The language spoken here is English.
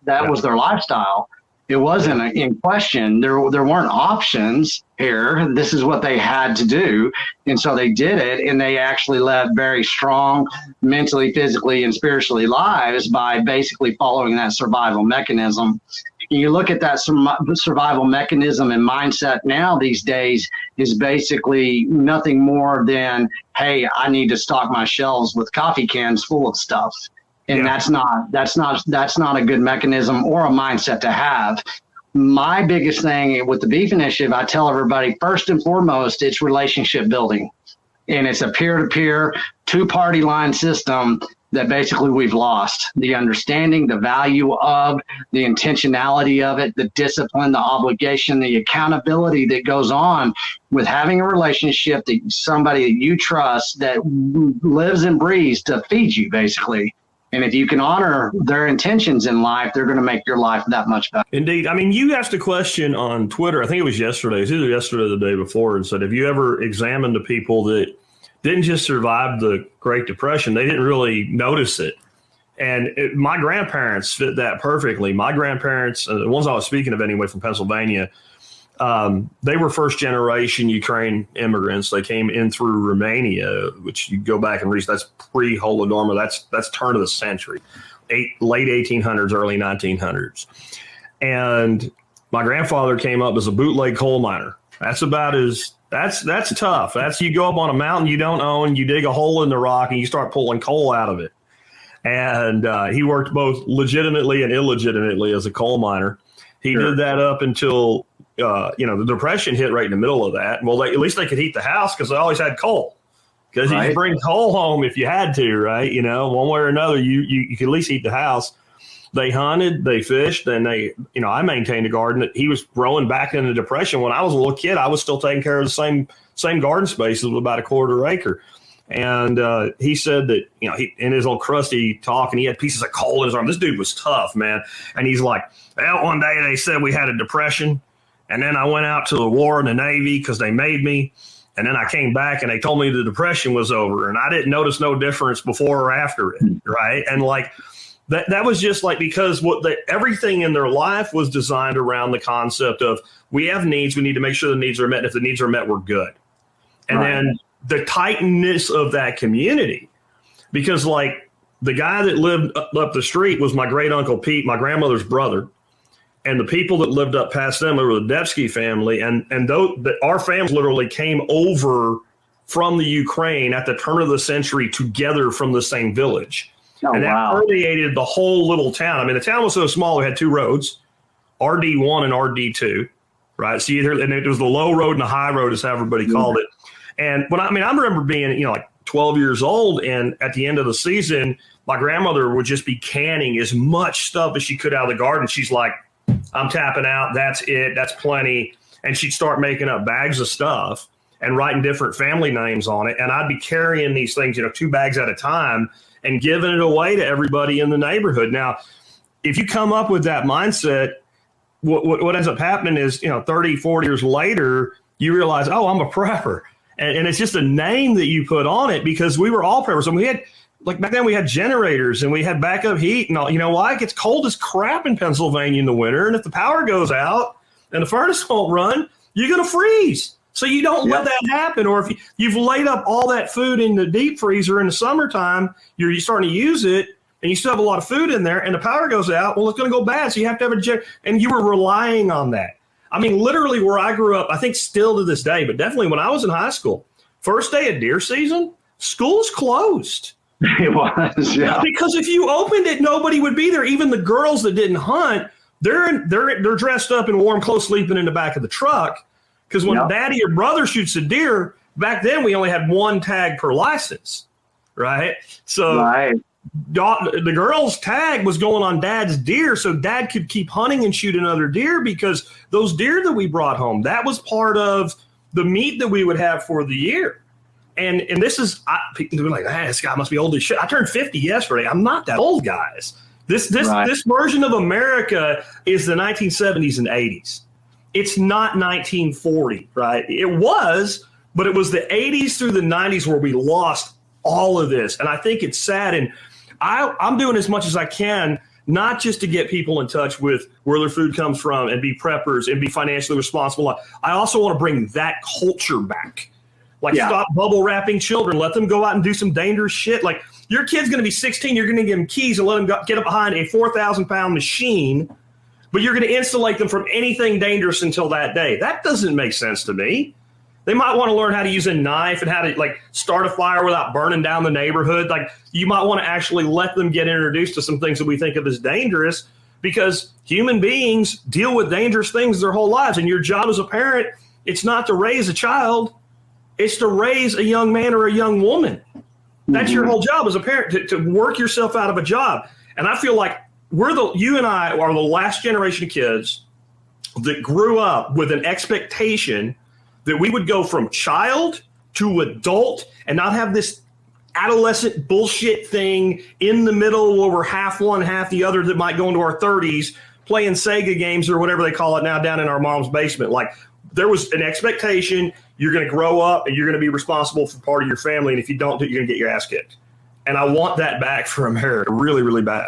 That was their lifestyle. It wasn't in question. There weren't options here. This is what they had to do. And so they did it, and they actually led very strong mentally, physically, and spiritually lives by basically following that survival mechanism. And you look at that survival mechanism and mindset now these days is basically nothing more than, hey, I need to stock my shelves with coffee cans full of stuff. And that's not a good mechanism or a mindset to have. My biggest thing with the Beef Initiative, I tell everybody, first and foremost, it's relationship building. And it's a peer-to-peer, two-party line system that basically we've lost. The understanding, the value of, the intentionality of it, the discipline, the obligation, the accountability that goes on with having a relationship that somebody that you trust that lives and breathes to feed you, basically. And if you can honor their intentions in life, they're going to make your life that much better. Indeed. I mean, you asked a question on Twitter, I think it was yesterday, it was either yesterday or the day before, and said, have you ever examined the people that didn't just survive the Great Depression, they didn't really notice it? And my grandparents fit that perfectly. My grandparents, the ones I was speaking of anyway from Pennsylvania, they were first generation Ukraine immigrants. They came in through Romania, which you go back and read, that's pre-Holodomor. That's turn of the century, late 1800s, early 1900s. And my grandfather came up as a bootleg coal miner. That's tough. That's you go up on a mountain you don't own, you dig a hole in the rock, and you start pulling coal out of it. And he worked both legitimately and illegitimately as a coal miner. He did that up until the Depression hit right in the middle of that. Well, at least they could heat the house because they always had coal. Because you could bring coal home if you had to, right? One way or another, you could at least heat the house. They hunted, they fished, and I maintained a garden that he was growing back in the Depression. When I was a little kid, I was still taking care of the same garden space with about a quarter acre. And he said that, he, in his old crusty talk, and he had pieces of coal in his arm. This dude was tough, man. And he's like, well, one day they said we had a depression. And then I went out to the war in the Navy because they made me. And then I came back and they told me the depression was over. And I didn't notice no difference before or after it, right? And like that was just like because everything in their life was designed around the concept of we have needs. We need to make sure the needs are met. And if the needs are met, we're good. And then the tightness of that community, because like the guy that lived up the street was my great uncle Pete, my grandmother's brother. And the people that lived up past them were the Debsky family. And our family literally came over from the Ukraine at the turn of the century together from the same village. Oh, and that permeated the whole little town. I mean, the town was so small, we had two roads, RD1 and RD2, right? So and it was the low road and the high road is how everybody called it. And I remember being, like 12 years old, and at the end of the season, my grandmother would just be canning as much stuff as she could out of the garden. She's like, I'm tapping out. That's it. That's plenty. And she'd start making up bags of stuff and writing different family names on it. And I'd be carrying these things, 2 bags at a time and giving it away to everybody in the neighborhood. Now, if you come up with that mindset, what ends up happening is, 30, 40 years later, you realize, oh, I'm a prepper. And it's just a name that you put on it because we were all preppers. And we had, like back then we had generators and we had backup heat and all. You know why? It gets cold as crap in Pennsylvania in the winter. And if the power goes out and the furnace won't run, you're going to freeze. So you don't let that happen. Or if you've laid up all that food in the deep freezer in the summertime, you're starting to use it and you still have a lot of food in there and the power goes out, well, it's going to go bad. So you have to have and you were relying on that. I mean, literally where I grew up, I think still to this day, but definitely when I was in high school, first day of deer season, school's closed. It was, yeah. Because if you opened it, nobody would be there. Even the girls that didn't hunt, they're dressed up in warm clothes, sleeping in the back of the truck. Because when daddy or brother shoots a deer, back then we only had 1 tag per license, right? So the girl's tag was going on dad's deer, so dad could keep hunting and shoot another deer because those deer that we brought home, that was part of the meat that we would have for the year. And this is, people are like, this guy must be old as shit. I turned 50 yesterday. I'm not that old, guys. This version of America is the 1970s and 80s. It's not 1940, right? It was, but it was the 80s through the 90s where we lost all of this. And I think it's sad. And I'm doing as much as I can not just to get people in touch with where their food comes from and be preppers and be financially responsible. I also want to bring that culture back. Like, stop bubble wrapping children. Let them go out and do some dangerous shit. Like, your kid's going to be 16. You're going to give them keys and let them get up behind a 4,000-pound machine, but you're going to insulate them from anything dangerous until that day. That doesn't make sense to me. They might want to learn how to use a knife and how to, like, start a fire without burning down the neighborhood. Like, you might want to actually let them get introduced to some things that we think of as dangerous, because human beings deal with dangerous things their whole lives. And your job as a parent, it's not to raise a child. It's to raise a young man or a young woman. That's your whole job as a parent, to work yourself out of a job. And I feel like you and I are the last generation of kids that grew up with an expectation that we would go from child to adult and not have this adolescent bullshit thing in the middle where we're half one, half the other, that might go into our 30s playing Sega games or whatever they call it now down in our mom's basement. Like, there was an expectation. You're going to grow up and you're going to be responsible for part of your family. And if you don't do it, you're going to get your ass kicked. And I want that back for America really, really bad.